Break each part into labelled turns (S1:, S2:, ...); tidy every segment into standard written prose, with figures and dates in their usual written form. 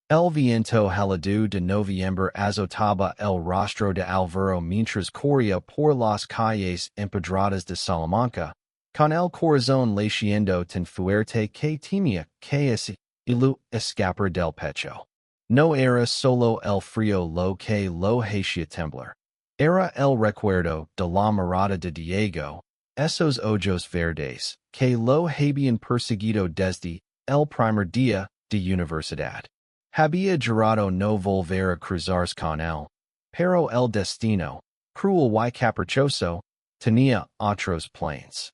S1: El viento helado de noviembre azotaba el rostro de Alvaro mientras corría por las calles empedradas de Salamanca, con el corazón latiendo tan fuerte que temía que ese ilu escapar del pecho. No era solo el frío lo que lo hacía temblar. Era el recuerdo de la mirada de Diego, esos ojos verdes, que lo habían perseguido desde el primer día de universidad. Había jurado no volver a cruzarse con él, pero el destino, cruel y caprichoso, tenía otros planes.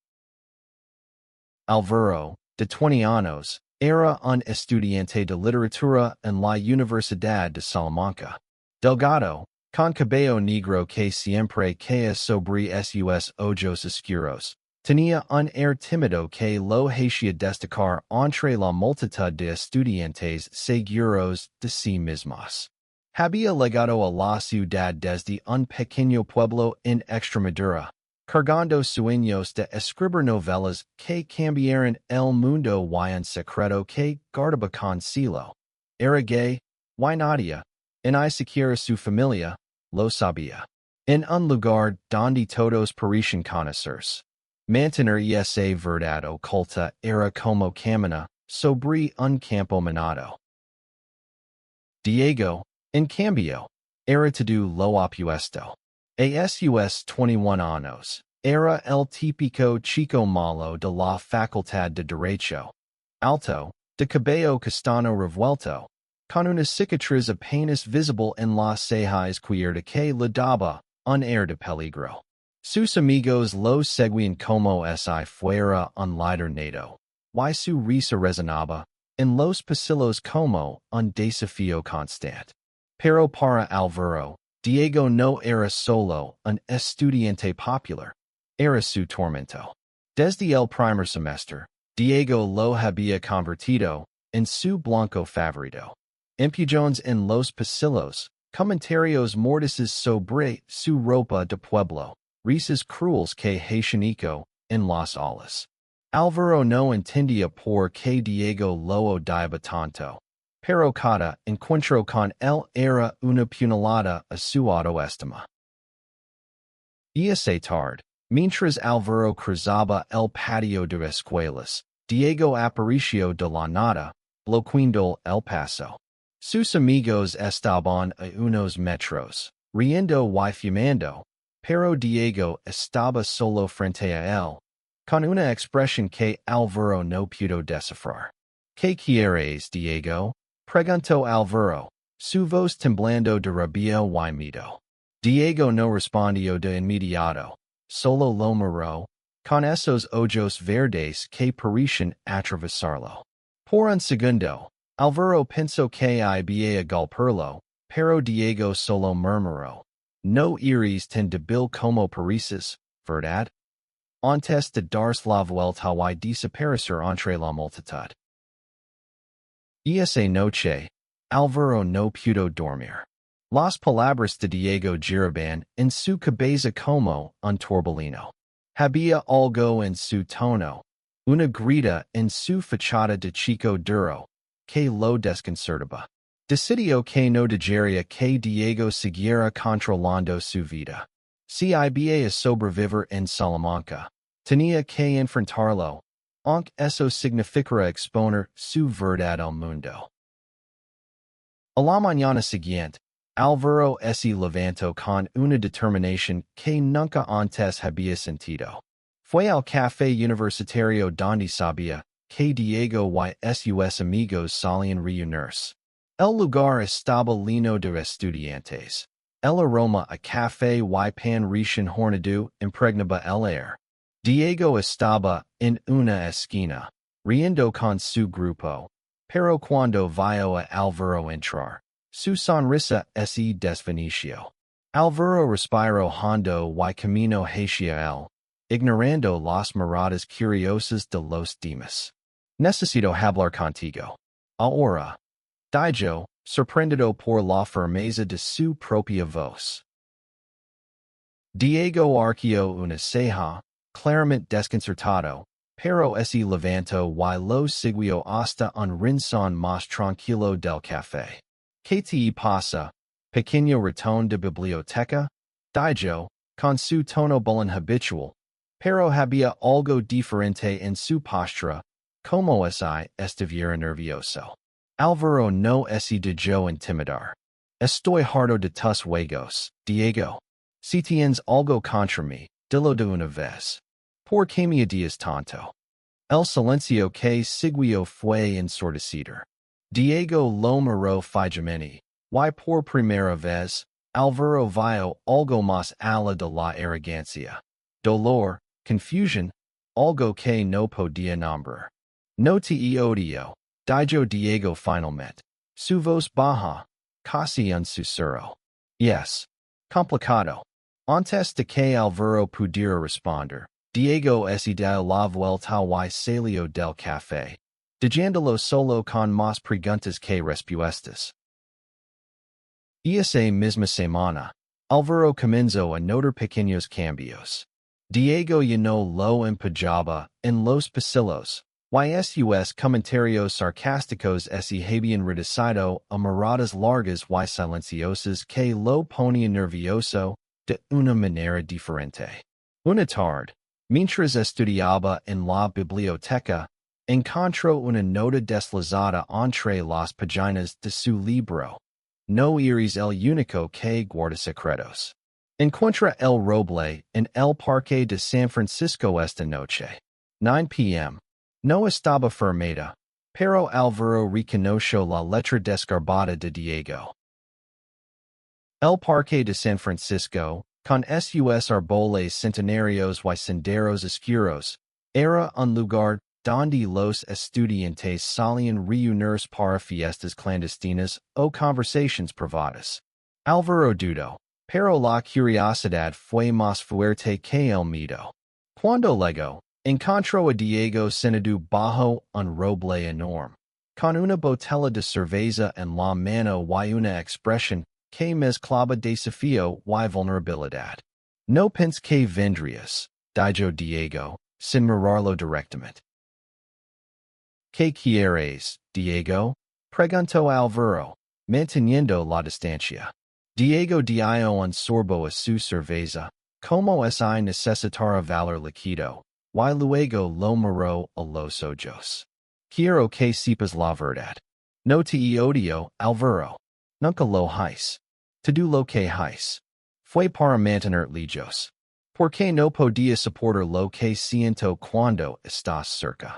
S1: Alvaro, de 20 años, era un estudiante de literatura en la Universidad de Salamanca. Delgado, con cabello negro que siempre caía sobre sus ojos oscuros, tenía un air tímido que lo hacía destacar entre la multitud de estudiantes seguros de sí mismos. Había llegado a la ciudad desde un pequeño pueblo en Extremadura, cargando sueños de escribir novelas que cambiaran el mundo y un secreto que guardaba con celo. Era gay, y nadie, en ni siquiera su familia, lo sabía. En un lugar donde todos parecían conocerse. Mantener esa verdad oculta era como caminar sobre un campo minado. Diego, en cambio, era todo lo opuesto. A sus 21 años, era el típico chico malo de la facultad de Derecho. Alto, de cabello castaño revuelto, con una cicatriz apenas visible en las cejas cubierta que le daba un air de peligro. Sus amigos lo seguían como si fuera un líder nato, y su risa resonaba en los pasillos como un desafío constante. Pero para Alvaro, Diego no era solo un estudiante popular, era su tormento. Desde el primer semestre, Diego lo había convertido en su blanco favorito. Empujones en los pasillos, comentarios mordaces sobre su ropa de pueblo, risas crueles que hacían eco en las aulas. Alvaro no entendía por qué Diego lo odiaba tanto, pero cada encuentro con él era una puñalada a su autoestima. Esa tarde, mientras Alvaro cruzaba el patio de escuelas, Diego apareció de la nada, bloqueando el paso. Sus amigos estaban a unos metros, riendo y fumando, pero Diego estaba solo frente a él, con una expresión que Alvaro no pudo descifrar. ¿Qué quieres, Diego? Preguntó Alvaro, su voz temblando de rabia y miedo. Diego no respondió de inmediato, solo lo miró, con esos ojos verdes que parecían atravesarlo. Por un segundo, Alvaro pensó que iba a golpearlo, pero Diego solo murmuró, no eres tan débil como pareces, ¿verdad? Antes de darse la vuelta y desaparecer entre la multitud. Esa noche, Alvaro no pudo dormir. Las palabras de Diego giraban en su cabeza como un torbellino. Había algo en su tono, una grita en su fachada de chico duro, que lo desconcertaba. Decidió que no dejaría que Diego siguiera controlando su vida. Si iba a sobrevivir en Salamanca, tenía que enfrentarlo, aunque eso significara exponer su verdad al mundo. A la mañana siguiente, Alvaro se levantó con una determinación que nunca antes había sentido. Fue al café universitario donde sabía que Diego y sus amigos solían reunirse. El lugar estaba lleno de estudiantes. El aroma a café y pan recién horneado impregnaba el aire. Diego estaba en una esquina, riendo con su grupo, pero cuando vio a Alvaro entrar, su sonrisa se desvaneció. Alvaro respiró hondo y caminó hacia él, ignorando las miradas curiosas de los demás. Necesito hablar contigo. Ahora. Dijo, sorprendido por la firmeza de su propia voz. Diego arqueó una ceja, claramente desconcertado, pero ese levanto y lo siguió hasta un rincón más tranquilo del café. ¿Qué te pasa? Pequeño ratón de biblioteca? Dijo, con su tono bullen habitual, pero había algo diferente en su postura, como si estuviera nervioso. Álvaro no se dejó intimidar. Estoy harto de tus juegos, Diego. Si tienes algo contra mí, dilo de una vez. ¿Por qué me odias tanto? El silencio que siguió fue ensordecido. Diego lo miró fijamente, y por primera vez, Álvaro vio algo más allá de la arrogancia. Dolor, confusion, algo que no podía nombrar. No te odio, dijo Diego finalmente. Su voz baja, casi un susurro. Yes. Complicado. Antes de que Álvaro pudiera responder, Diego se dio la vuelta y salió del café, dejándolo solo con más preguntas que respuestas. Esa misma semana, Álvaro comenzó a notar pequeños cambios. Diego llenó lo empujaba en los pasillos, y sus comentarios sarcásticos se habían reducido a miradas largas y silenciosas que lo ponían nervioso de una manera diferente. Una tarde, mientras estudiaba en la biblioteca, encontró una nota deslizada entre las páginas de su libro. No eres el único que guarda secretos. Encuentra el roble en el parque de San Francisco esta noche. 9 p.m. No estaba firmada, pero Álvaro reconoció la letra desgarbada de Diego. El parque de San Francisco, con sus árboles centenarios y senderos oscuros, era un lugar donde los estudiantes solían reunirse para fiestas clandestinas o conversaciones privadas. Álvaro dudó, pero la curiosidad fue más fuerte que el miedo. Cuando llegó, encontró a Diego sentado bajo un roble enorme, con una botella de cerveza en la mano y una expresión que mezclaba desafío y vulnerabilidad. No pensé que vendrías, dijo Diego, sin mirarlo directamente. ¿Qué quieres, Diego? Preguntó Álvaro, manteniendo la distancia. Diego dio un sorbo a su cerveza, como si necesitara valor líquido, y luego lo miró a los ojos. Quiero que sepas la verdad. No te odio, Álvaro. Nunca lo hice. Todo lo que hice fue para mantener lejos. Porque no podía soportar lo que siento cuando estás cerca.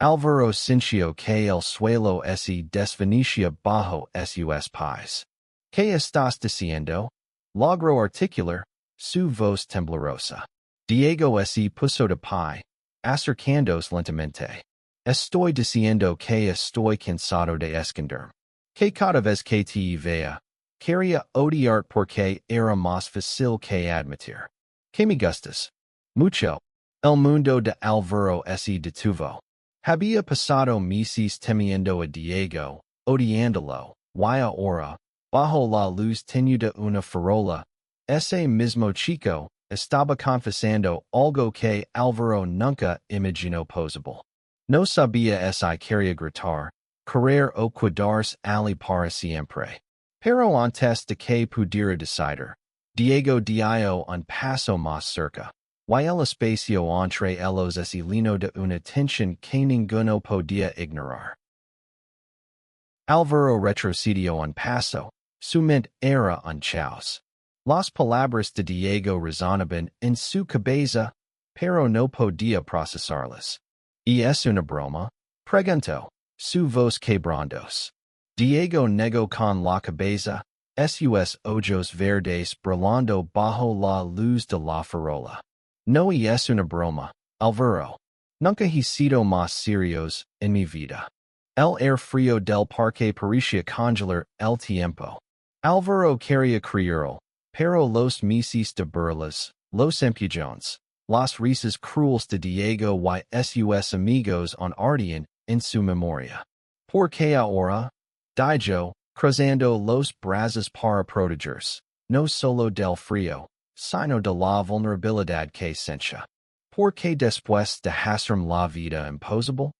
S1: Álvaro sintió que el suelo se desvanecía bajo sus pies. ¿Qué estás diciendo? Logró articular, su voz temblorosa. Diego se puso de pie, acercándose lentamente. Estoy diciendo que estoy cansado de esconderme. Que cada vez que te vea, quería odiarte porque era más fácil que admitir. Que me gustas. Mucho. El mundo de Álvaro se detuvo. Había pasado meses temiendo a Diego, odiándolo, y ahora, bajo la luz tenue de una farola, ese mismo chico estaba confesando algo que Álvaro nunca imaginó posible. No sabía si quería gritar, correr o quedarse allí para siempre. Pero antes de que pudiera decidir, Diego dio un paso más cerca. Y el espacio entre ellos se llenó de una tensión que ninguno podía ignorar. Álvaro retrocedió un paso, su mente era un caos. Las palabras de Diego resonaban en su cabeza, pero no podía procesarlas. ¿Y es una broma? Preguntó, su voz quebrándose. Diego negó con la cabeza, sus ojos verdes brillando bajo la luz de la farola. No es una broma, Álvaro. Nunca he sido más serios en mi vida. El aire frío del parque parecía congelar el tiempo. Álvaro quería creerlo, pero los meses de burlas, los empujones, las risas crueles de Diego y sus amigos ardían en su memoria. ¿Por qué ahora? Dijo, cruzando los brazos para protegerse, no solo del frío, sino de la vulnerabilidad que sentía. ¿Por qué después de hacerme la vida imposible?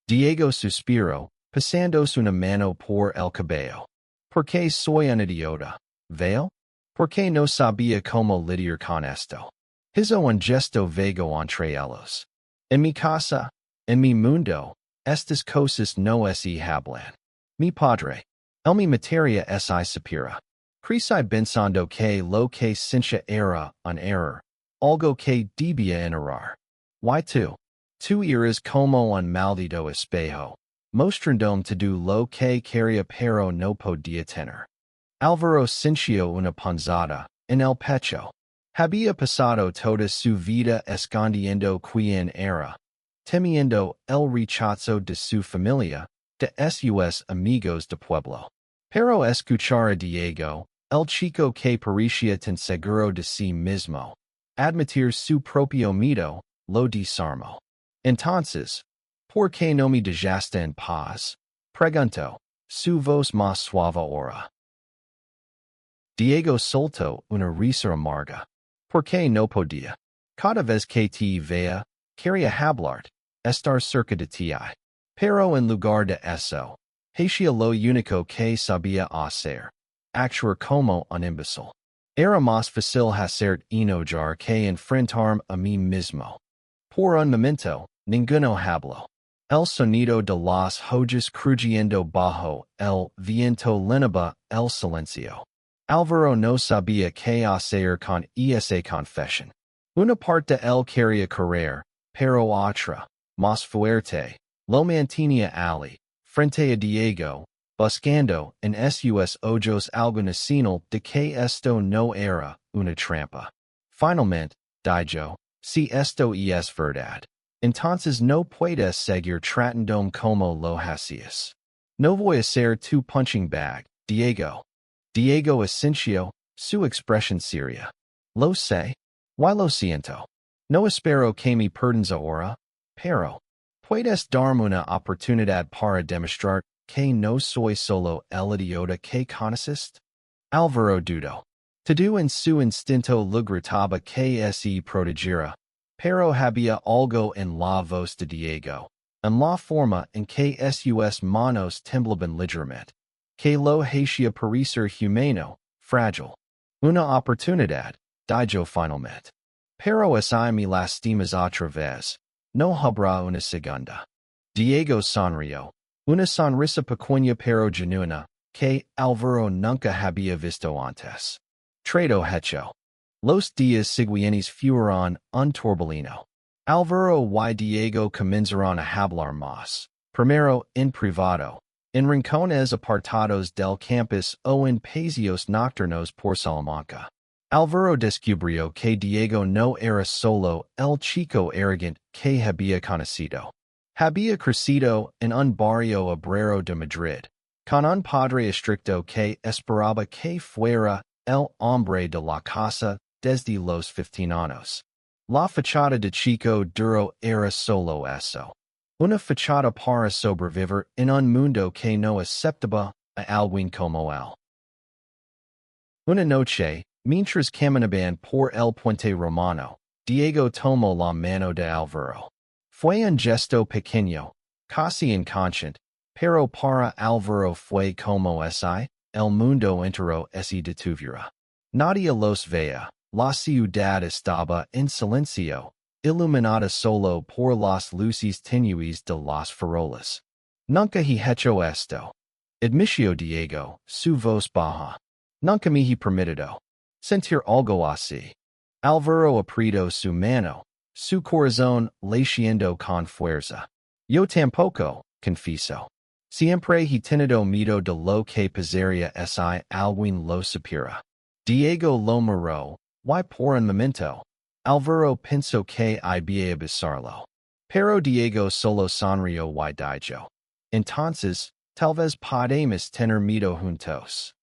S1: Diego suspiro, pasándose una mano por el cabello. ¿Por qué soy un idiota? ¿Veo? ¿Por qué no sabía cómo lidiar con esto? Hizo un gesto vago entre ellos. En mi casa, en mi mundo, estas cosas no se hablan. Mi padre. El mi materia es supera. Crecí pensando que lo que sincha era un error. Algo que debía ignorar. Why tú? Tú eres como un maldito espejo, mostrándome todo lo que quería pero no podía tener. Álvaro sintió una punzada en el pecho. Había pasado toda su vida escondiendo quién era, temiendo el rechazo de su familia, de sus amigos de pueblo. Pero escuchar a Diego, el chico que parecía tan seguro de sí mismo, admitir su propio miedo, lo desarmó. Entonces, ¿por qué no me dejaste en paz? Preguntó, su voz más suave ahora. Diego soltó una risa amarga. ¿Por qué no podía? Cada vez que te veía, quería hablar, estar cerca de ti. Pero en lugar de eso, hacía lo único que sabía hacer, actuar como un imbécil. Era más fácil hacer enojar que enfrentarme a mí mismo. Por un momento, ninguno habló. El sonido de las hojas crujiendo bajo el viento llenaba el silencio. Álvaro no sabía qué hacer con esa confesión. Una parte de él quería correr, pero otra, más fuerte, lo mantenía allí, frente a Diego, buscando en sus ojos alguna señal de que esto no era una trampa. Finalmente, dijo, si esto es verdad, entonces no puedes seguir tratándome como lo hacías. No voy a ser tu punching bag, Diego. Diego asintió, su expresión seria. Lo sé. Why lo siento. No espero que me perdones ahora, pero puedes darme una oportunidad para demostrar que no soy solo el idiota que conoces? Álvaro dudó. Todo en su instinto le gritaba que se protegiera, pero había algo en la voz de Diego, en la forma en que sus manos temblaban ligeramente, que lo hacía parecer humano, frágil. Una oportunidad, dijo finalmente. Pero si me lastimas otra vez, no habrá una segunda. Diego sonrió, una sonrisa pequeña pero genuina, que Álvaro nunca había visto antes. Trato hecho. Los días siguientes fueron un torbellino. Álvaro y Diego comenzaron a hablar más, primero en privado, en rincones apartados del campus o en paseos nocturnos por Salamanca. Álvaro descubrió que Diego no era solo el chico arrogante que había conocido. Había crecido en un barrio obrero de Madrid, con un padre estricto que esperaba que fuera el hombre de la casa desde los 15 años. La fachada de chico duro era solo eso. Una fachada para sobrevivir en un mundo que no aceptaba a alguien como él. Una noche, mientras caminaban por el puente romano, Diego tomó la mano de Álvaro. Fue un gesto pequeño, casi inconsciente, pero para Álvaro fue como si el mundo entero se detuviera. Nadie los veía, la ciudad estaba en silencio, iluminada solo por las luces tenues de las farolas. Nunca he hecho esto. Admitió Diego, su voz baja. Nunca me he permitido sentir algo así. Álvaro apretó su mano, su corazón latiendo con fuerza. Yo tampoco, confieso. Siempre he tenido miedo de lo que pasaría si alguien lo supiera. Diego lo miró, y por un momento, Álvaro pensó que iba a besarlo. Pero Diego solo sonrió y dijo, entonces, tal vez podemos tener miedo juntos.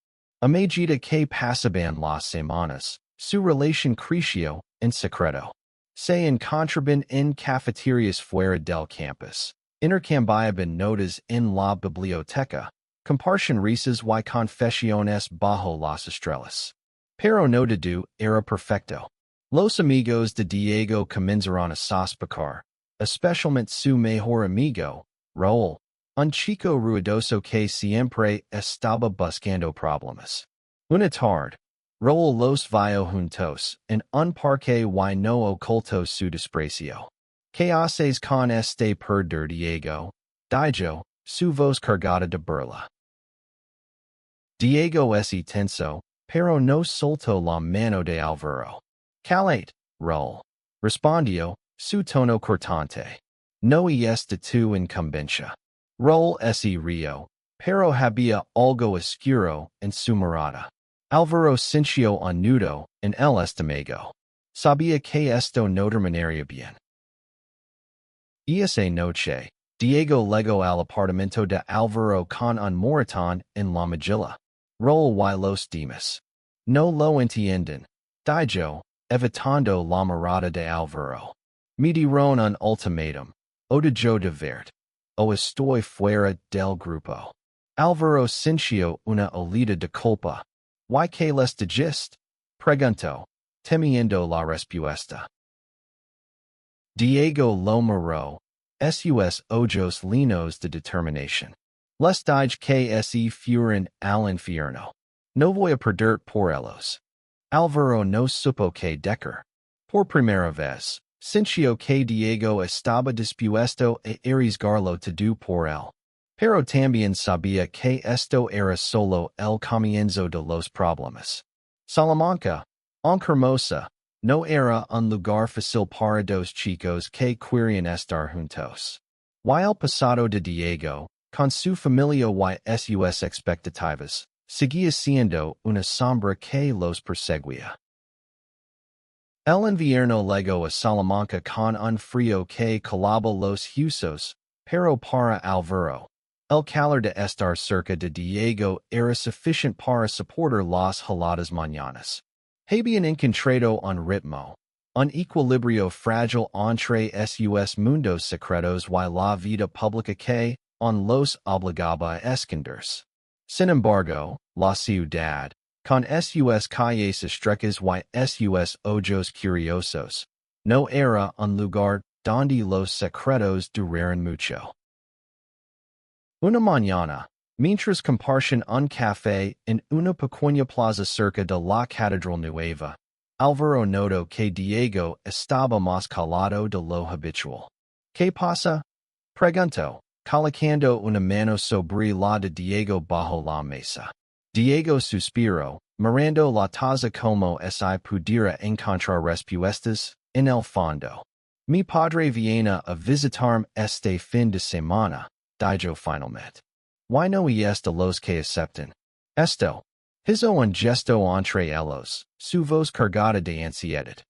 S1: A medida que pasaban las semanas, su relación creció en secreto. Se encontraban en cafeterias fuera del campus, intercambiaban notas en la biblioteca, compartían risas y confesiones bajo las estrellas. Pero no todo era perfecto. Los amigos de Diego comenzaron a sospechoar, especialmente su mejor amigo, Raúl, un chico ruidoso que siempre estaba buscando problemas. Una tarde, Raúl los vio juntos en un parque y no ocultó su desprecio. ¿Qué haces con este perder Diego? Dijo, su voz cargada de burla. Diego es tenso, pero no soltó la mano de Álvaro. Calate, Raúl. Respondió, su tono cortante. No es de tu incumbencia. Raúl se rió, pero había algo oscuro en su mirada. Álvaro sintió un nudo en el estómago. Sabía que esto no terminaría bien. Esa noche, Diego llegó al apartamento de Álvaro con un moretón en la mejilla. Raúl y los demás no lo entienden, dijo, evitando la mirada de Álvaro. Me dieron un ultimátum, o dejo de verte, o estoy fuera del grupo. Álvaro sintió una olida de culpa. ¿Y qué les dijiste? Preguntó, temiendo la respuesta. Diego lo miró, sus ojos llenos de determinación. Les dije que se fueran al infierno. No voy a perder por ellos. Álvaro no supo qué decir. Por primera vez, sintió que Diego estaba dispuesto a arriesgarlo todo por él. Pero también sabía que esto era solo el comienzo de los problemas. Salamanca, aunque hermosa, no era un lugar fácil para dos chicos que querían estar juntos. Y el pasado de Diego, con su familia y sus expectativas, seguía siendo una sombra que los perseguía. El invierno llegó a Salamanca con un frío que calaba los huesos, pero para Álvaro, el calor de estar cerca de Diego era suficiente para soportar las heladas mañanas. Habían encontrado un ritmo, un equilibrio frágil entre sus mundos secretos y la vida pública que, los obligaba a esconderse. Sin embargo, la ciudad, con sus calles estrechas y sus ojos curiosos, no era un lugar donde los secretos duraran mucho. Una mañana, mientras compartían un café en una pequeña plaza cerca de la Catedral Nueva, Álvaro notó que Diego estaba más calado de lo habitual. ¿Qué pasa? Preguntó, colocando una mano sobre la de Diego bajo la mesa. Diego suspiró, mirando la taza como si pudiera encontrar respuestas en el fondo. Mi padre viene a visitarme este fin de semana, dijo finalmente. ¿Y no es de los que aceptan esto? Hizo un gesto entre ellos, su voz cargada de ansiedad.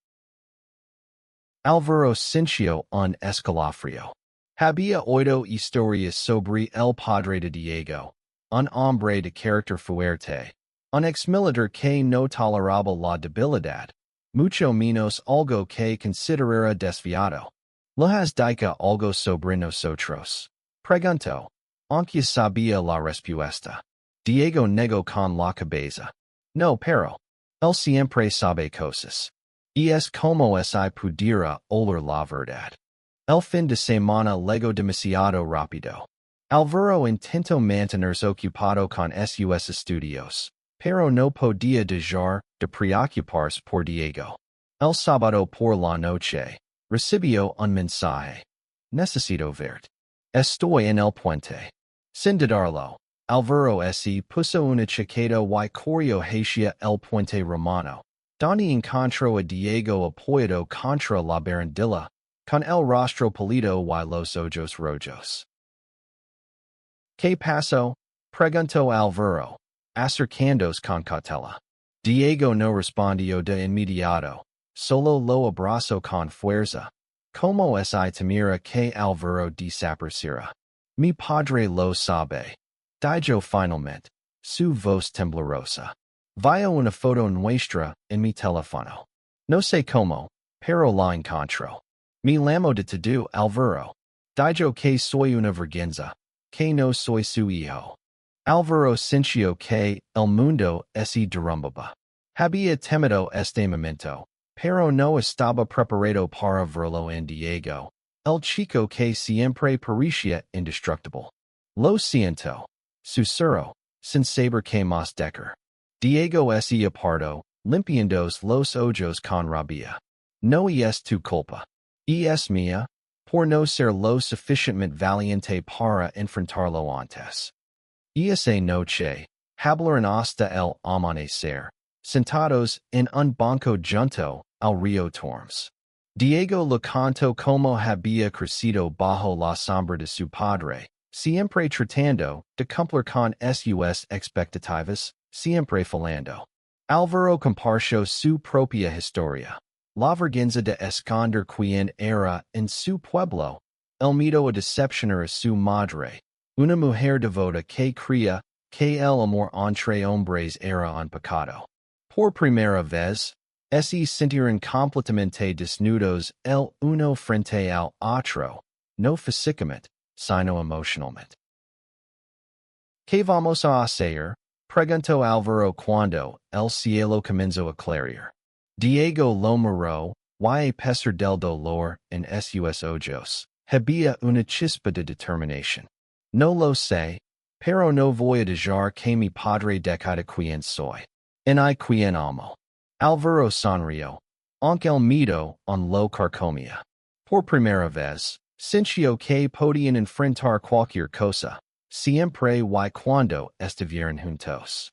S1: Álvaro sintió un escalofrío. Había oído historias sobre el padre de Diego, un hombre de carácter fuerte, un ex-militar que no toleraba la debilidad, mucho menos algo que considerara desviado. ¿Le has dicho algo sobre nosotros? Preguntó, aunque sabía la respuesta. Diego negó con la cabeza. No, pero él siempre sabe cosas. Y es como si pudiera oler la verdad. El fin de semana llegó demasiado rápido. Álvaro intentó mantenerse ocupado con sus estudios, pero no podía dejar de preocuparse por Diego. El sábado por la noche, recibió un mensaje. Necesito verte. Estoy en el puente. Sin dudarlo, Álvaro se puso una chaqueta y corrió hacia el puente romano, donde encontró a Diego apoyado contra la barandilla, con el rostro pálido y los ojos rojos. ¿Qué pasó? Preguntó Álvaro, acercándose con cautela. Diego no respondió de inmediato, solo lo abrazó con fuerza, como si temiera que Álvaro desapareciera. Mi padre lo sabe, dijo finalmente, su voz temblorosa. Vio una foto nuestra en mi teléfono. No sé cómo, pero la encontró. Me llamo de todo Álvaro. Dijo que soy una vergüenza, que no soy su hijo. Álvaro sintió que el mundo se derrumbaba. Había temido este momento, pero no estaba preparado para verlo en Diego. El chico que siempre parecía indestructible. Lo siento. Susurro, sin saber que más decker. Diego se apartó, limpiandos los ojos con rabia. No es tu culpa. Es mía, por no ser lo suficientemente valiente para enfrentarlo antes. Esa noche, hablaron hasta el amanecer, sentados en un banco junto al río Tormes. Diego le contó cómo había crecido bajo la sombra de su padre, siempre tratando de cumplir con sus expectativas, siempre fallando. Álvaro compartió su propia historia. La vergüenza de esconder quién era en su pueblo, el miedo a decepcionar a su madre, una mujer devota que creía que el amor entre hombres era un pecado. Por primera vez, se sintieron completamente desnudos el uno frente al otro, no físicamente, sino emocionalmente. ¿Qué vamos a hacer? Preguntó Álvaro cuando el cielo comenzó a clarear. Diego lo miró, y a pesar del dolor en sus ojos, había una chispa de determinación. No lo sé, pero no voy a dejar que mi padre decida quién soy. Ni quién amo. Álvaro sonrió, aunque el miedo en lo carcomía. Por primera vez, sintió que podían enfrentar cualquier cosa, siempre y cuando estuvieran juntos.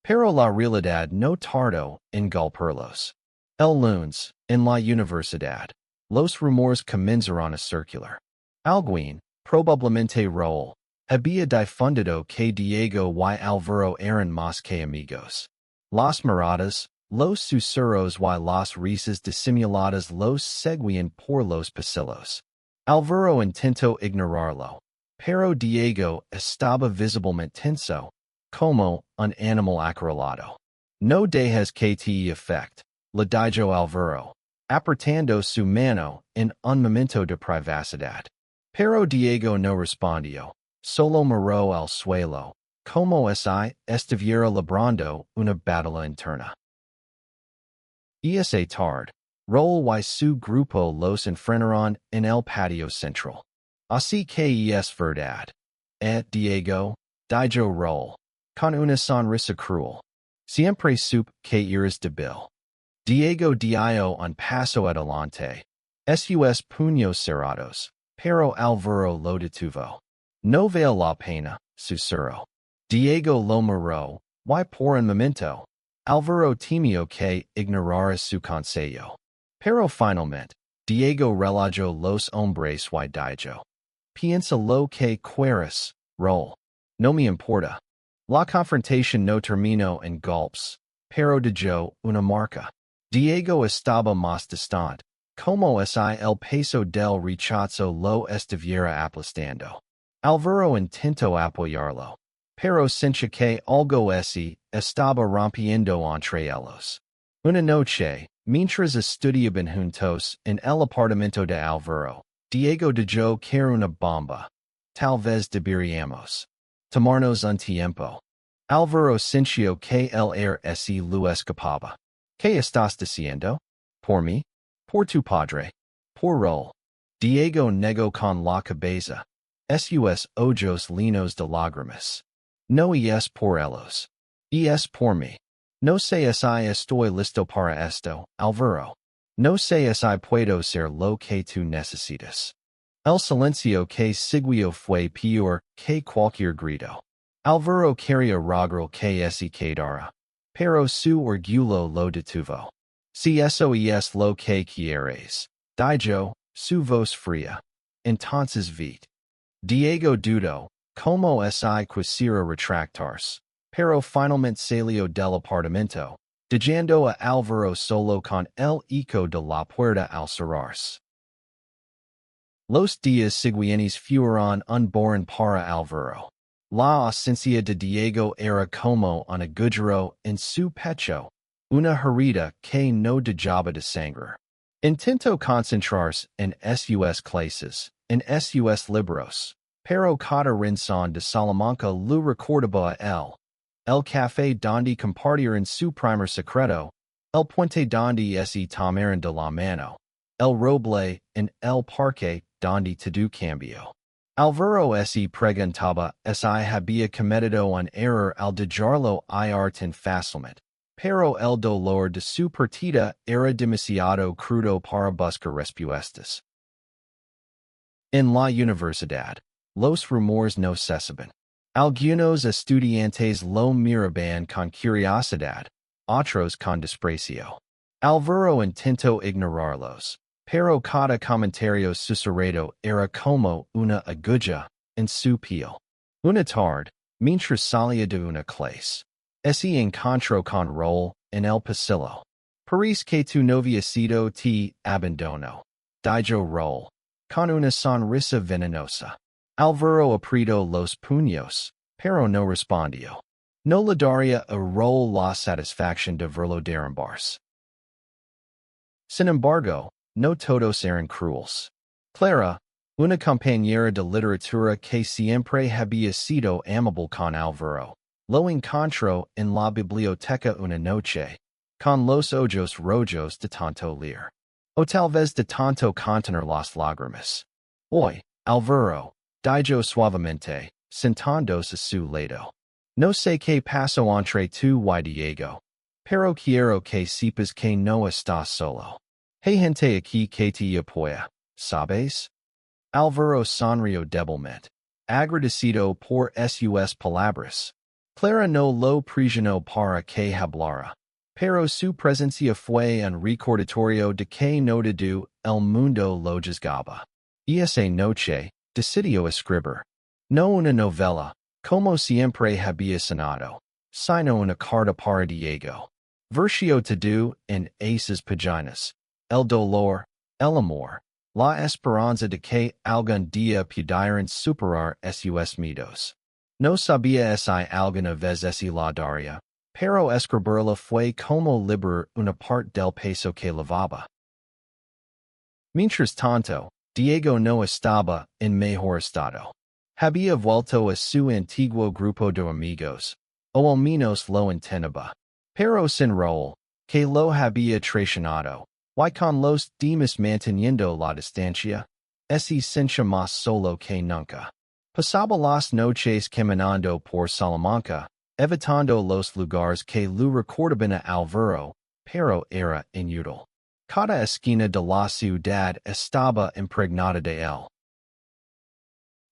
S1: Pero la realidad no tardó en golpearlos. El lunes, en la universidad, los rumores comenzaron a circular. Alguien, probablemente Raúl, había difundido que Diego y Álvaro eran más que amigos. Las miradas, los susurros y las risas disimuladas los seguían por los pasillos. Álvaro intentó ignorarlo, pero Diego estaba visiblemente tenso, como un animal acorralado. No dejes que te afecte, le dijo Álvaro, apretando su mano en un momento de privacidad. Pero Diego no respondió, solo miró al suelo, como si estuviera librando una batalla interna. Esa tarde, Raúl y su grupo los enfrentaron en el patio central. Así que es verdad. Diego, dijo Raúl, con una sonrisa cruel. Siempre supe que eres débil. Diego dio un paso adelante. Sus puños cerrados, pero Álvaro lo detuvo. No vale la pena, susurró. Diego lo miró, y por un momento, Álvaro temió que ignorara su consejo. Pero finalmente, Diego relajó los hombres y dijo. Piensa lo que quieras, Raúl. No me importa. La confrontación no terminó en golpes, pero dejó una marca. Diego estaba más distante, como si el peso del rechazo lo estuviera aplastando. Álvaro intentó apoyarlo, pero sentía que algo estaba rompiendo entre ellos. Una noche, mientras estudiaban juntos en el apartamento de Álvaro, Diego dijo que era una bomba. Tal vez deberíamos tomarnos un tiempo. Álvaro sintió que el air lo escapaba. ¿Qué estás diciendo? ¿Por mí? ¿Por tu padre? ¿Por Raúl? Diego negó con la cabeza. Sus ojos llenos de lágrimas. No es por ellos. Es por mí. No sé si estoy listo para esto, Álvaro. No sé si puedo ser lo que tú necesitas. El silencio que siguió fue peor que cualquier grito. Álvaro quería rogar que se quedara, pero su orgullo lo detuvo. Si eso es lo que quieres, dijo, su voz fría. Entonces vete. Diego dudó, como si quisiera retractarse, pero finalmente salió del apartamento, dejando a Álvaro solo con el eco de la puerta al cerrarse. Los días siguientes fueron un borrón para Álvaro. La ausencia de Diego era como un agujero en su pecho, una herida que no dejaba de sangrar. Intentó concentrarse en sus clases, en sus libros, pero cada rincón de Salamanca lo recordaba a él. El café donde compartieron su primer secreto, El puente donde se tomaron de la mano, el roble en el parque donde todo cambió. Alvaro se preguntaba si había cometido un error al dejarlo ir tan fácilmente, pero el dolor de su partida era demasiado crudo para buscar respuestas. En la universidad, los rumores no cesaban. Algunos estudiantes lo miraban con curiosidad, otros con desprecio. Alvaro intentó ignorarlos, pero cada comentario susurrado era como una aguja en su piel. Una tarde, mientras salía de una clase, se encontró con Raúl en el pasillo. Parece que tu noviecito te abandonó, dijo Raúl, con una sonrisa venenosa. Alvaro apretó los puños, pero no respondió. No le daría a Raúl la satisfacción de verlo derrumbarse. Sin embargo, no todos eran crueles. Clara, una compañera de literatura que siempre había sido amable con Alvaro, lo encontró en la biblioteca una noche, con los ojos rojos de tanto leer, o tal vez de tanto contener las lágrimas. Hoy, Alvaro, dijo suavemente, sentándose a su lado. No sé qué pasó entre tú y Diego, pero quiero que sepas que no estás solo. Hay gente aquí que te apoya, ¿sabes? Alvaro sonrió débilmente, agradecido por sus palabras. Clara no lo presionó para que hablara, pero su presencia fue un recordatorio de que no todo el mundo lo juzgaba. Y esa noche, decidió escribir, no una novela, como siempre había soñado, sino una carta para Diego. Versió todo en esas páginas. El dolor, el amor, la esperanza de que algún día pudieran superar sus miedos. No sabía si alguna vez se la daría, pero escribirla fue como liberar una parte del peso que llevaba. Mientras tanto, Diego no estaba en mejor estado. Había vuelto a su antiguo grupo de amigos, o al menos lo intentaba, pero sin Raúl, que lo había traicionado. Y con los demás manteniendo la distancia, se sentía más solo que nunca. Pasaba las noches caminando por Salamanca, evitando los lugares que lo recordaban a Alvaro, pero era inútil. Cada esquina de la ciudad estaba impregnada de él.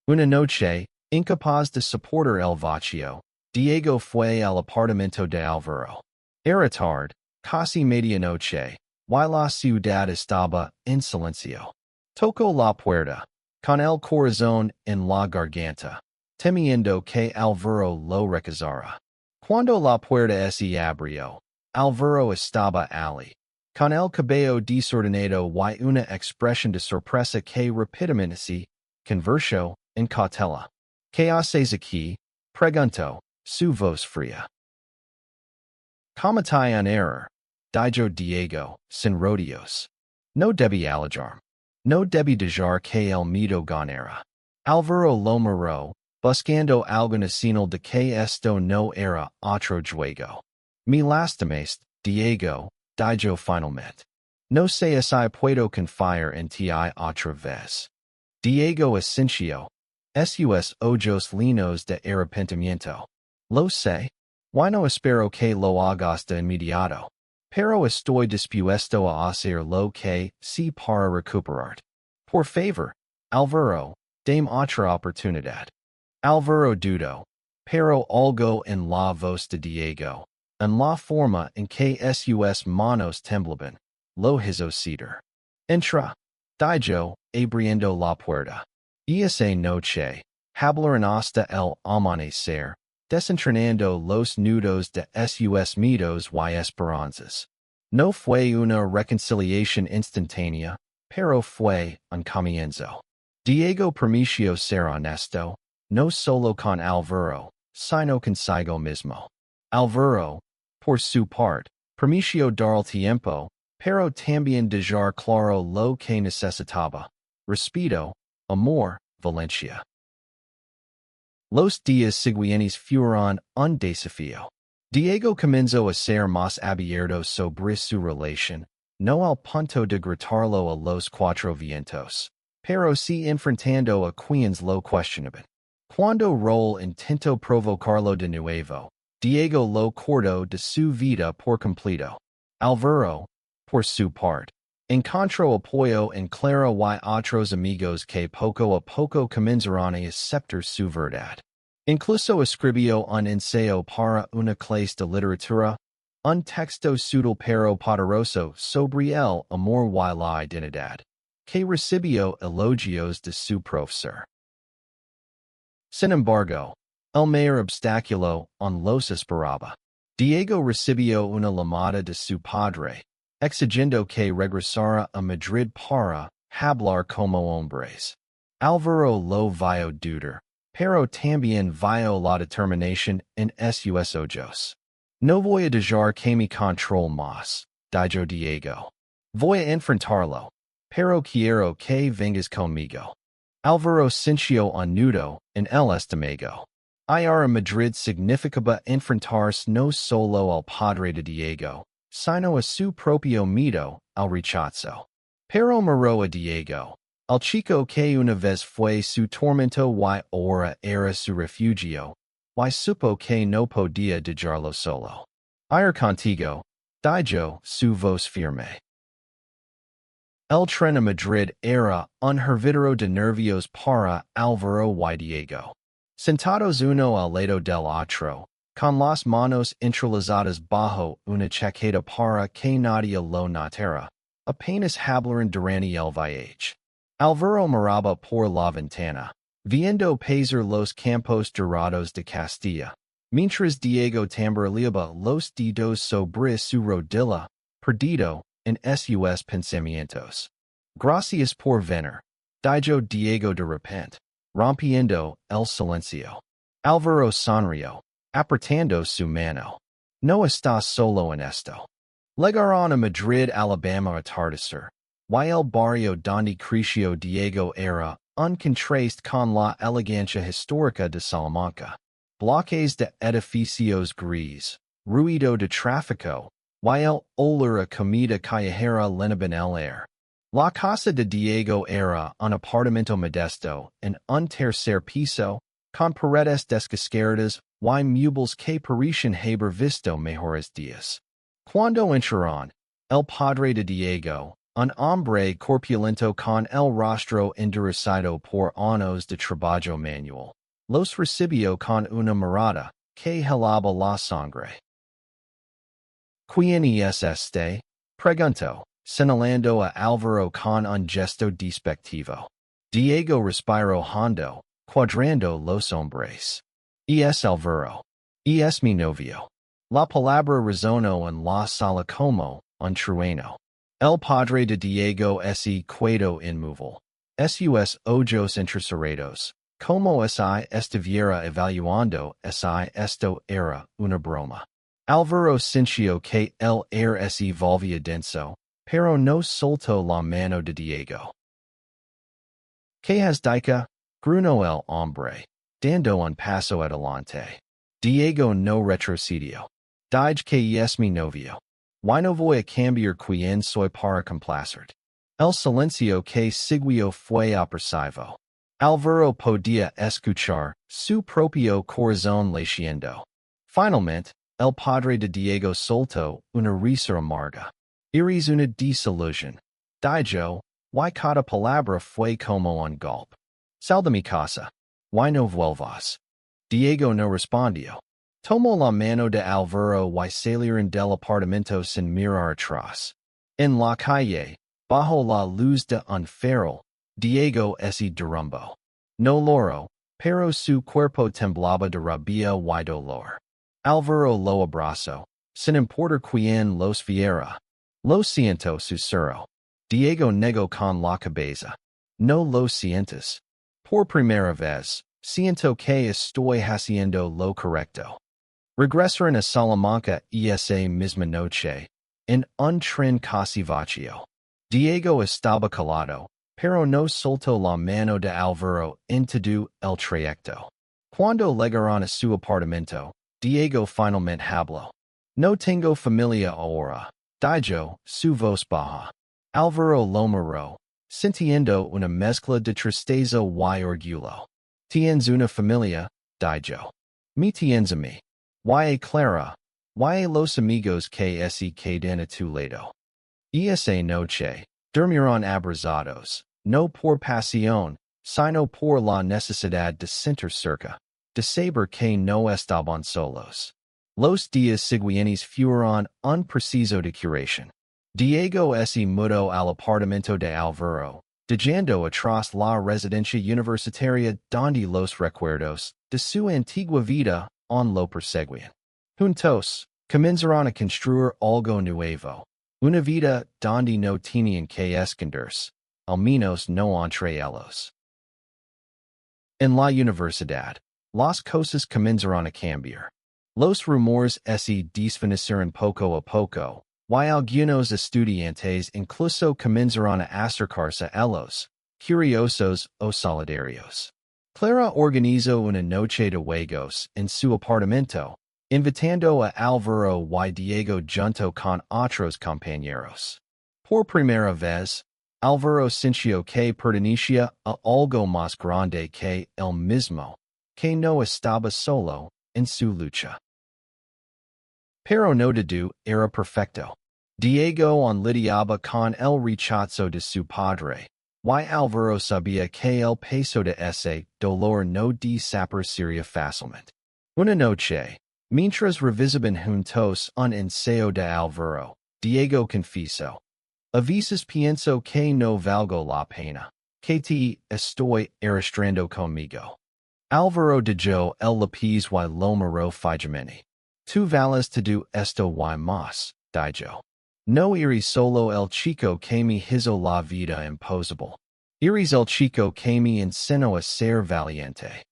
S1: Una noche, incapaz de soportar el vacío, Diego fue al apartamento de Alvaro. Era tarde, casi medianoche. Y la ciudad estaba en silencio. Tocó la puerta, con el corazón en la garganta, temiendo que Alvaro lo rechazara. Cuando la puerta se abrió, Alvaro estaba allí, con el cabello desordenado y una expresión de sorpresa que rápidamente se convirtió en cautela. ¿Qué haces aquí? Preguntó, su voz fría. Cometí un error, dijo Diego, sin rodeos. No debí alejarme. No debí dejar que el miedo ganara. Alvaro lo miró, buscando alguna señal de que esto no era otro juego. Me lastimaste, Diego, dijo finalmente. No sé si puedo confiar en ti otra vez. Diego asintió. Sus ojos llenos de arrepentimiento. Lo sé. Y no espero que lo hagas de inmediato. Pero estoy dispuesto a hacer lo que sí para recuperarte. Por favor, Alvaro, dame otra oportunidad. Alvaro dudó, pero algo en la voz de Diego, en la forma en que sus manos temblaban, lo hizo ceder. Entra, dijo, abriendo la puerta. Y esa noche, hablaron hasta el amanecer, desentrañando los nudos de sus miedos y esperanzas. No fue una reconciliación instantánea, pero fue un comienzo. Diego permitió ser honesto, no solo con Alvaro, sino consigo mismo. Alvaro, por su parte, permitió dar tiempo, pero también dejar claro lo que necesitaba: respeto, amor, valencia. Los días siguientes fueron un desafío. Diego comienzo a ser más abierto sobre su relación, no al punto de gritarlo a los cuatro vientos, pero si enfrentando a quienes lo cuestionaban. Cuando rol intentó provocarlo de nuevo, Diego lo cortó de su vida por completo. Álvaro, por su parte, encontró apoyo en claro y otros amigos que poco a poco comenzaron a aceptar su verdad. Incluso escribió un ensayo para una clase de literatura, un texto sutil pero poderoso sobre el amor y la identidad, que recibió elogios de su profesor. Sin embargo, el mayor obstáculo aún los esperaba. Diego recibió una llamada de su padre, exigiendo que regresara a Madrid para hablar como hombres. Álvaro lo vio dudar, pero también vio la determinación en sus ojos. No voy a dejar que me controle más, dijo Diego. Voy a enfrentarlo, pero quiero que vengas conmigo. Álvaro sintió un nudo en el estómago. Ir a Madrid significaba enfrentarse no solo al padre de Diego, sino a su propio miedo al rechazo. Pero miró a Diego, el chico que una vez fue su tormento y ahora era su refugio, y supo que no podía dejarlo solo. Ir contigo, dijo su voz firme. El tren a Madrid era un hervidero de nervios para Álvaro y Diego. Sentados uno al lado del otro, con las manos entrelazadas bajo una chaqueta para que nadie lo notara, apenas hablaron durante el viaje. Álvaro miraba por la ventana, viendo pasar los campos dorados de Castilla, mientras Diego tambaleaba los dedos sobre su rodilla, perdido en sus pensamientos. Gracias por venir, dijo Diego de repente, rompiendo el silencio. Álvaro sonrió, apretando su mano. No estás solo en esto. Llegaron a Madrid, Alabama atardecer, y el barrio donde creció Diego era un contraste con la elegancia histórica de Salamanca. Bloques de edificios gris, ruido de tráfico, y el olor a comida callejera llenaban el aire. La casa de Diego era un apartamento modesto en un tercer piso, con paredes descascaradas y muebles que parecían haber visto mejores días. Cuando entraron, el padre de Diego, un hombre corpulento con el rostro enderezado por años de trabajo manual, los recibió con una mirada que helaba la sangre. ¿Quién es este? Preguntó, señalando a Álvaro con un gesto despectivo. Diego respiró hondo, cuadrando los hombres. Es Álvaro. Es mi novio. La palabra resonó en la sala como un trueno. El padre de Diego se quedó inmóvil. Sus ojos entrecerrados, como si estuviera evaluando si esto era una broma. Álvaro sintió que el aire se volvía denso, pero no soltó la mano de Diego. ¿Qué has dicho? Gruñó el hombre, dando un paso adelante. Diego no retrocedió. Dije que es mi novio. Y no voy a cambiar quien soy para complacerte. El silencio que siguió fue opresivo. Álvaro podía escuchar su propio corazón latiendo. Finalmente, el padre de Diego soltó una risa amarga. Eres una desilusión, dijo, y cada palabra fue como un golpe. Sal de mi casa. Y no vuelvas. Diego no respondió. Tomó la mano de Álvaro y salieron del apartamento sin mirar atrás. En la calle, bajo la luz de un farol, Diego se derrumbó. No logró, pero su cuerpo temblaba de rabia y dolor. Álvaro lo abrazó, sin importar quién los viera. Lo siento, susurró. Diego negó con la cabeza. No lo sientes. Por primera vez, siento que estoy haciendo lo correcto. Regresaron a Salamanca esa misma noche, en un tren casi vacío. Diego estaba calado, pero no soltó la mano de Álvaro en todo el trayecto. Cuando llegaron a su apartamento, Diego finalmente hablo. No tengo familia ahora. Dijo, su voz baja. Alvaro Lomaro, sintiendo una mezcla de tristeza y orgullo. Tienes una familia, dijo. Mi tienes a mí. Y Clara. Y los amigos que se quedan a tu lado. Esa noche, durmieron abrazados, no por pasión, sino por la necesidad de sentir cerca, de saber que no estaban solos. Los días siguientes fueron un proceso de curación. Diego se mudó al apartamento de Alvaro, dejando atrás la residencia universitaria donde los recuerdos de su antigua vida aún lo perseguían. Juntos, comenzaron a construir algo nuevo. Una vida donde no tenían que esconderse, al menos no entre ellos. En la universidad, las cosas comenzaron a cambiar. Los rumores se desvanecieron poco a poco, y algunos estudiantes incluso comenzaron a acercarse a ellos, curiosos o solidarios. Clara organizó una noche de juegos en su apartamento, invitando a Alvaro y Diego junto con otros compañeros. Por primera vez, Alvaro sintió que pertenecía a algo más grande que él mismo, que no estaba solo en su lucha. Pero no todo era perfecto. Diego lidiaba con el rechazo de su padre, y Alvaro sabía que el peso de ese dolor no desaparecería fácilmente. Una noche, mientras revisaban juntos un ensayo de Alvaro, Diego confesó: "A veces pienso que no valgo la pena, que te estoy arrastrando conmigo." Alvaro dijo el lápiz y lo miró fijamente. "Tú vales todo esto y más," dijo. "No eres solo el chico que me hizo la vida imposible. Eres el chico que me enseñó a ser valiente."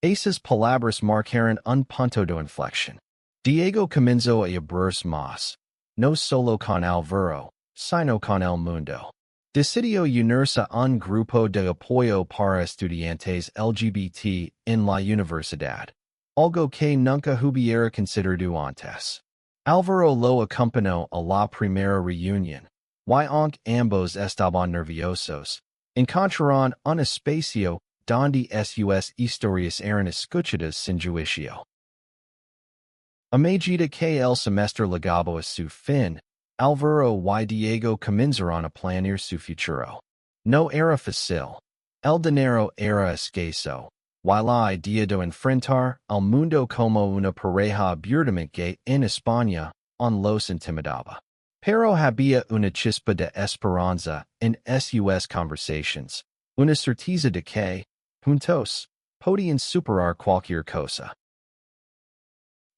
S1: Esas palabras marcaron un punto de inflexión. Diego comenzó a abrirse más, no solo con Alvaro, sino con el mundo. Decidió unirse a un grupo de apoyo para estudiantes LGBT en la universidad, algo que nunca hubiera considerado antes. Alvaro lo acompañó a la primera reunión, y aunque ambos estaban nerviosos, encontraron un espacio donde sus historias eran escuchadas sin juicio. A medida que el semestre llegaba a su fin, Alvaro y Diego comenzaron a planear su futuro. No era fácil. El dinero era escaso, y la idea de enfrentar al mundo como una pareja abiertamente en España aún los intimidaba. Pero había una chispa de esperanza en sus conversaciones, una certeza de que, juntos, podían superar cualquier cosa.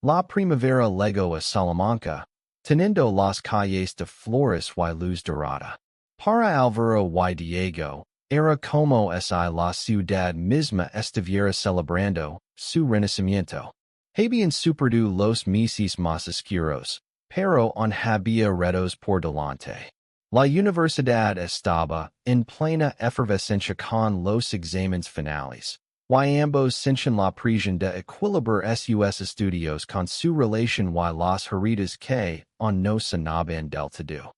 S1: La primavera llegó a Salamanca, teniendo las calles de flores y luz dorada. Para Alvaro y Diego, era como si la ciudad misma estuviera celebrando su renacimiento. Habían superado los meses más oscuros, pero aún había retos por delante. La universidad estaba en plena efervescencia con los exámenes finales, y ambos sentían la presión de equilibrar sus estudios con su relación y las heridas que aún no sanaban del todo.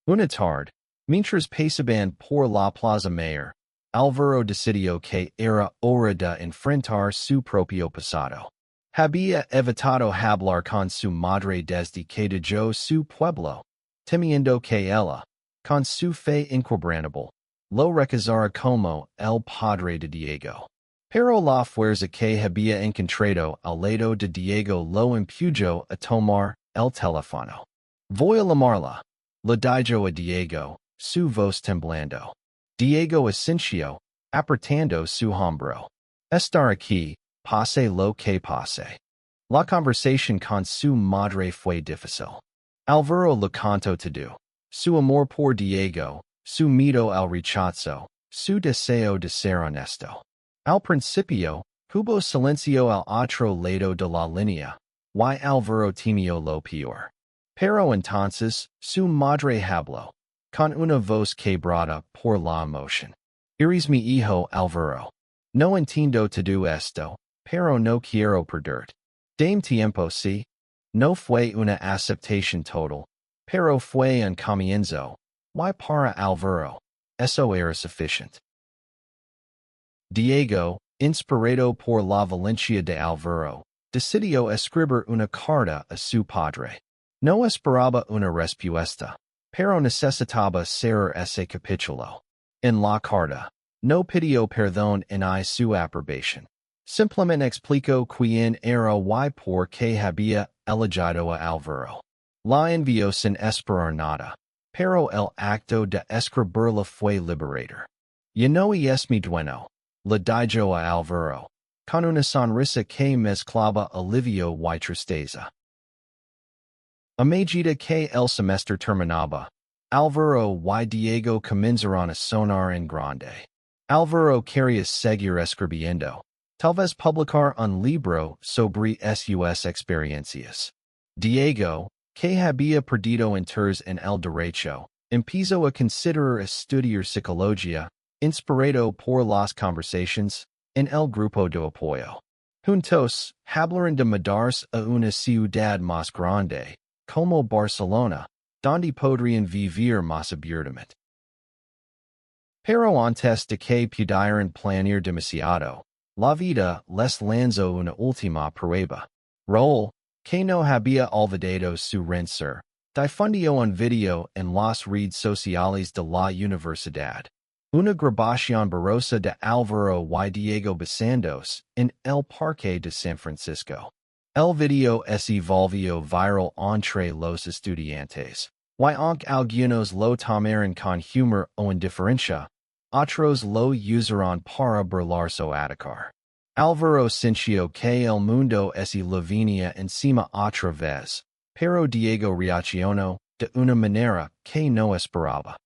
S1: Una tarde, mientras pasaban por la Plaza Mayor, Alvaro decidió que era hora de enfrentar su propio pasado. Había evitado hablar con su madre desde que dejó su pueblo, temiendo que ella, con su fe inquebrantable, lo rechazara como el padre de Diego. Pero la fuerza que había encontrado al lado de Diego lo impulsó a tomar el teléfono. "Voy a llamarla," le dijo a Diego, su voz temblando. Diego asintió, apretando su hombro. "Estar aquí, pase lo que pase." La conversación con su madre fue difícil. Alvaro le contó todo: su amor por Diego, su miedo al rechazo, su deseo de ser honesto. Al principio, hubo silencio al otro lado de la línea, y Alvaro temió lo peor. Pero entonces, su madre habló, con una voz quebrada por la emoción. "Eres mi hijo, Alvaro. No entiendo todo esto, pero no quiero perderte. Dame tiempo si. No fue una aceptación total, pero fue un comienzo. Y para Alvaro, eso era suficiente. Diego, inspirado por la Valencia de Alvaro, decidió escribir una carta a su padre. No esperaba una respuesta, pero necesitaba cerrar ese capítulo. En la carta, no pidió perdón ni su aprobación. Simplemente explicó quién era y por qué había elegido a Alvaro. La envió sin esperar nada, pero el acto de escribirla fue liberador. Ya no es mi dueño, le dijo a Alvaro, con una sonrisa que mezclaba alivio y tristeza. A medida que el semestre terminaba, Alvaro y Diego comenzaron a sonar en grande. Alvaro quería seguir escribiendo, tal vez publicar un libro sobre sus experiencias. Diego, que había perdido interés en el derecho, empezó a considerar estudiar psicología, inspirado por las conversaciones en el grupo de apoyo. Juntos, hablaron de mudarse a una ciudad más grande, como Barcelona, donde podrían vivir más abiertamente. Pero antes de que pudieran planear demasiado, la vida les lanzó una última prueba. Raúl, que no había olvidado su renser, difundió un video en las redes sociales de la universidad. Una grabación borrosa de Alvaro y Diego besándose en el Parque de San Francisco. El video se volvió viral entre los estudiantes, y aunque algunos lo tomaron con humor o indiferencia, otros lo usaron para burlarse o atacar. Alvaro sintió que el mundo se le venía encima otra vez, pero Diego reaccionó de una manera que no esperaba.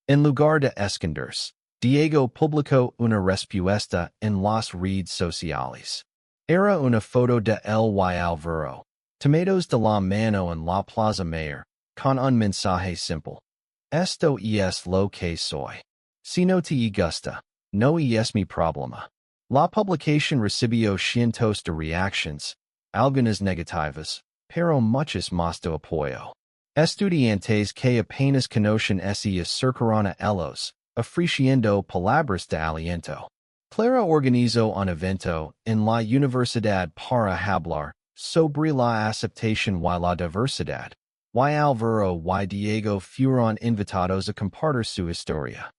S1: En lugar de esconderse, Diego publicó una respuesta en las redes sociales. Era una foto de él y Alvaro, tomados de la mano en la Plaza Mayor, con un mensaje simple. Esto es lo que soy. Si no te gusta, no es mi problema. La publicación recibió cientos de reacciones, algunas negativas, pero muchas más de apoyo. Estudiantes que apenas conocen se acercaron a ellos, ofreciendo palabras de aliento. Clara organizó un evento en la universidad para hablar sobre la aceptación y la diversidad. Y Alvaro y Diego fueron invitados a compartir su historia.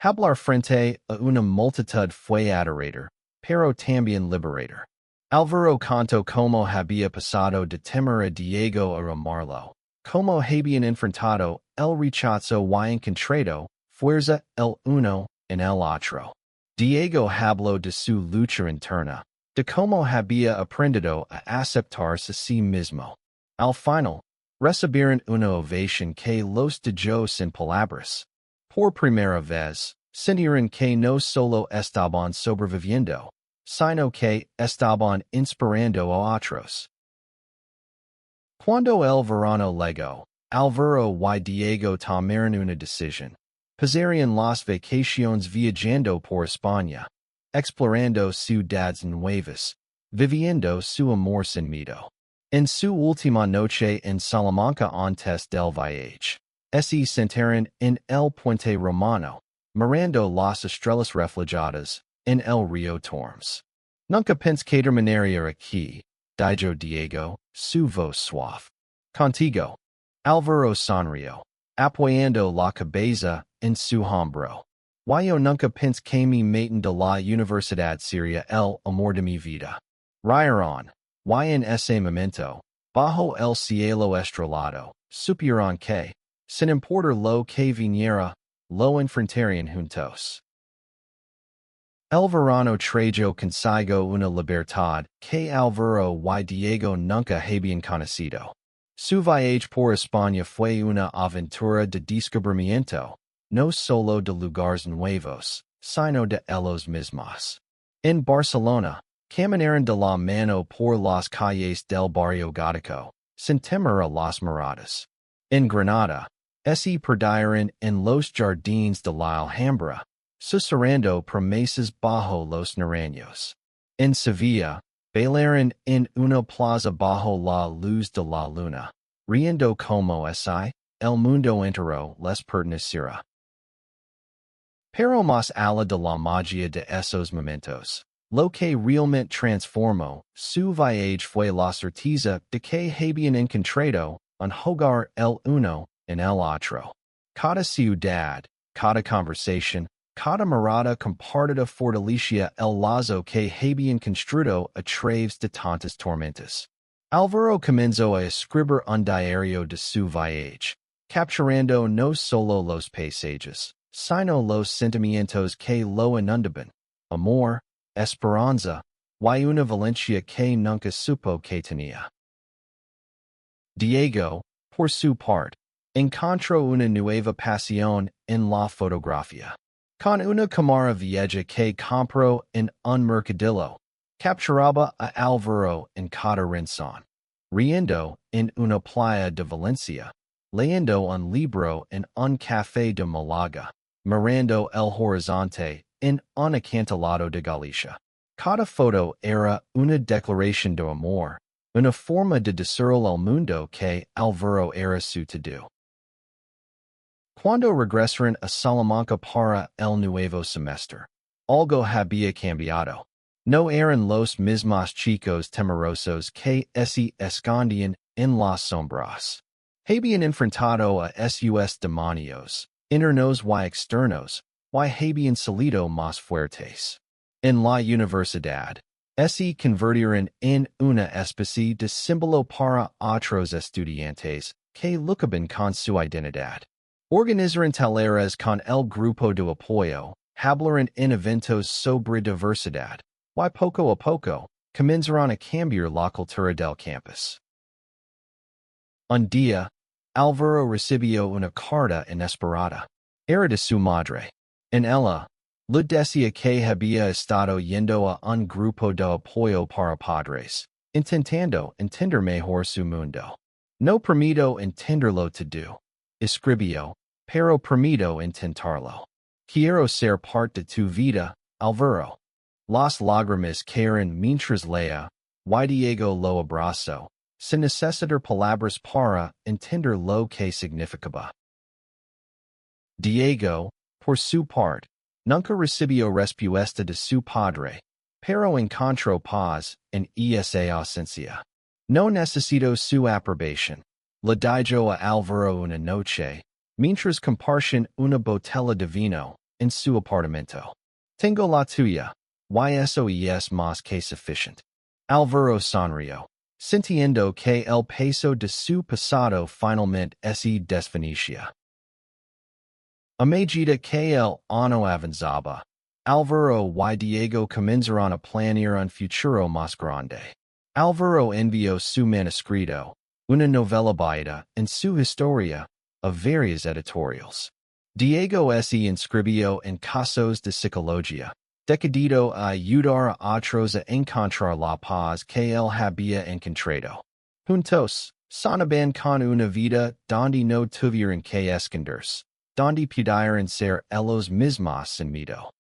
S1: Hablar frente a una multitud fue aterrador, pero también liberador. Alvaro contó cómo había pasado de temer a Diego a amarlo, cómo habían enfrentado el rechazo y encontrado fuerza el uno en el otro. Diego habló de su lucha interna, de cómo había aprendido a aceptarse a sí mismo. Al final, recibieron una ovación que los dejó sin palabras. Por primera vez, sintieron que no solo estaban sobreviviendo, sino que estaban inspirando a otros. Cuando el verano llegó, Alvaro y Diego tomaron una decisión. Pasarían las vacaciones viajando por España, explorando ciudades nuevas, viviendo su amor sin miedo. En su última noche en Salamanca antes del viaje, se sentaron en el puente romano, mirando las estrellas reflejadas en el río Tormes. Nunca pensé que terminaría aquí, dijo Diego, su voz suave. Contigo. Alvaro sonrió, apoyando la cabeza en su hombro. Yo nunca pensé que mi matón de la universidad sería el amor de mi vida. Rieron, y en ese momento, bajo el cielo estrellado, supieron que, sin importar lo que viniera, lo enfrentarían juntos. El verano trajo consigo una libertad que Alvaro y Diego nunca habían conocido. Su viaje por España fue una aventura de descubrimiento, no solo de lugares nuevos, sino de ellos mismos. En Barcelona, caminaron de la mano por las calles del barrio gótico, sin temer a las miradas. En Granada, se perdieron en los jardines de la Alhambra, susurrando promesas bajo los naranjos. En Sevilla, bailaron en una plaza bajo la luz de la luna, riendo como si el mundo entero les perteneciera. Pero más allá de la magia de esos momentos, lo que realmente transformó su viaje fue la certeza de que habían encontrado un hogar el uno en el otro. Cada ciudad, cada conversación, cada mirada compartida fortalecía el lazo que habían construido a través de tantas tormentas. Álvaro comenzó a escribir un diario de su viaje, capturando no solo los paisajes, sino los sentimientos que lo inundaban: amor, esperanza, y una valencia que nunca supo que tenía. Diego, por su parte, encontró una nueva pasión en la fotografía. Con una cámara vieja que compró en un mercadillo, capturaba a Álvaro en cada rincón, riendo en una playa de Valencia, leyendo un libro en un café de Málaga, mirando el horizonte en un acantilado de Galicia. Cada foto era una declaración de amor, una forma de decirle al mundo que Álvaro era su todo. Cuando regresaron a Salamanca para el nuevo semestre, algo había cambiado. No eran los mismos chicos temerosos que se escondían en las sombras. Habían enfrentado a sus demonios, internos y externos, y habían salido más fuertes. En la universidad, se convirtieron en una especie de símbolo para otros estudiantes que luchaban con su identidad. Organizaron talleres con el grupo de apoyo, hablaron en eventos sobre diversidad, y poco a poco comenzaron a cambiar la cultura del campus. Un día, Álvaro recibió una carta inesperada. Era de su madre. En ella, le decía que había estado yendo a un grupo de apoyo para padres, intentando entender mejor su mundo. No permito entenderlo todo, escribió, pero permito intentarlo. Quiero ser parte de tu vida, Álvaro. Las lágrimas cayeron mientras leía, y Diego lo abrazó, sin necesitar palabras para entender lo que significaba. Diego, por su parte, nunca recibió respuesta de su padre, pero encontró paz en esa ausencia. No necesito su aprobación. Le dijo a Álvaro una noche, mientras compartían una botella de vino en su apartamento. Tengo la tuya, y eso es más que suficiente. Álvaro sonrió, sintiendo que el peso de su pasado finalmente se desvanecía. A medida que el año avanzaba, Álvaro y Diego comenzaron a planear un futuro más grande. Álvaro envió su manuscrito, una novela basada en su historia, a varias editoriales. Diego se inscribió en casos de psicología, decidido a ayudar a otros a encontrar la paz que él había encontrado. Juntos, sonaban con una vida donde no tuvieron que esconderse, donde pudieran ser ellos mismos sin miedo.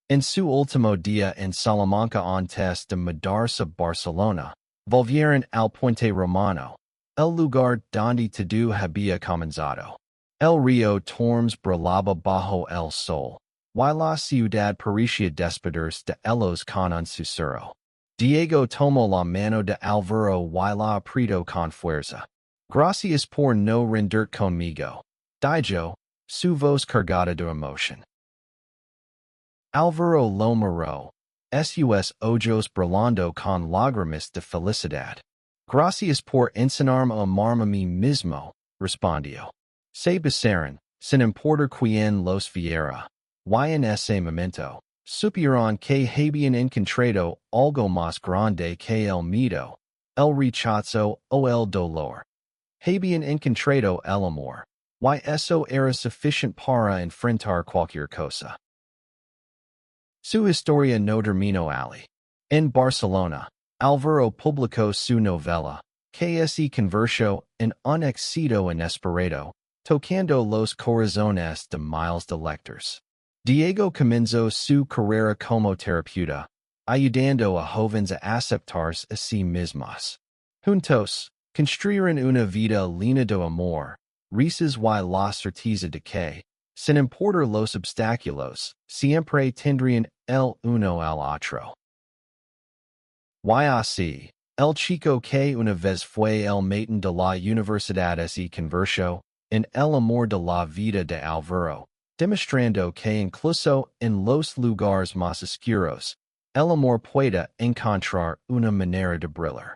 S1: En su último día en Salamanca antes de mudarse a Barcelona, volvieron al Puente Romano, el lugar donde todo había comenzado. El río Tormes brillaba bajo el sol, y la ciudad parecía despedirse de ellos con un susurro. Diego tomó la mano de Álvaro y la apretó con fuerza. Gracias por no rendirte conmigo, dijo, su voz cargada de emoción. Álvaro lo miró, sus ojos brillando con lágrimas de felicidad. Gracias por enseñarme a amarme a mí mismo, respondió. Se besaron, sin importar quién los viera, y en ese momento, supieron que habían encontrado algo más grande que el miedo, el rechazo o el dolor. Habían encontrado el amor, y eso era suficiente para enfrentar cualquier cosa. Su historia no terminó allí. En Barcelona, Álvaro publicó su novela, que se convirtió en un éxito inesperado, tocando los corazones de miles de lectores. Diego comenzó su carrera como terapeuta, ayudando a jóvenes a aceptarse a sí mismos. Juntos, construyeron una vida llena de amor, risas y la certeza de que, sin importar los obstáculos, siempre tendrían el uno al otro. Y así, el chico que una vez fue el matón de la universidad se convirtió en el amor de la vida de Álvaro, demostrando que incluso en los lugares más oscuros, el amor puede encontrar una manera de brillar.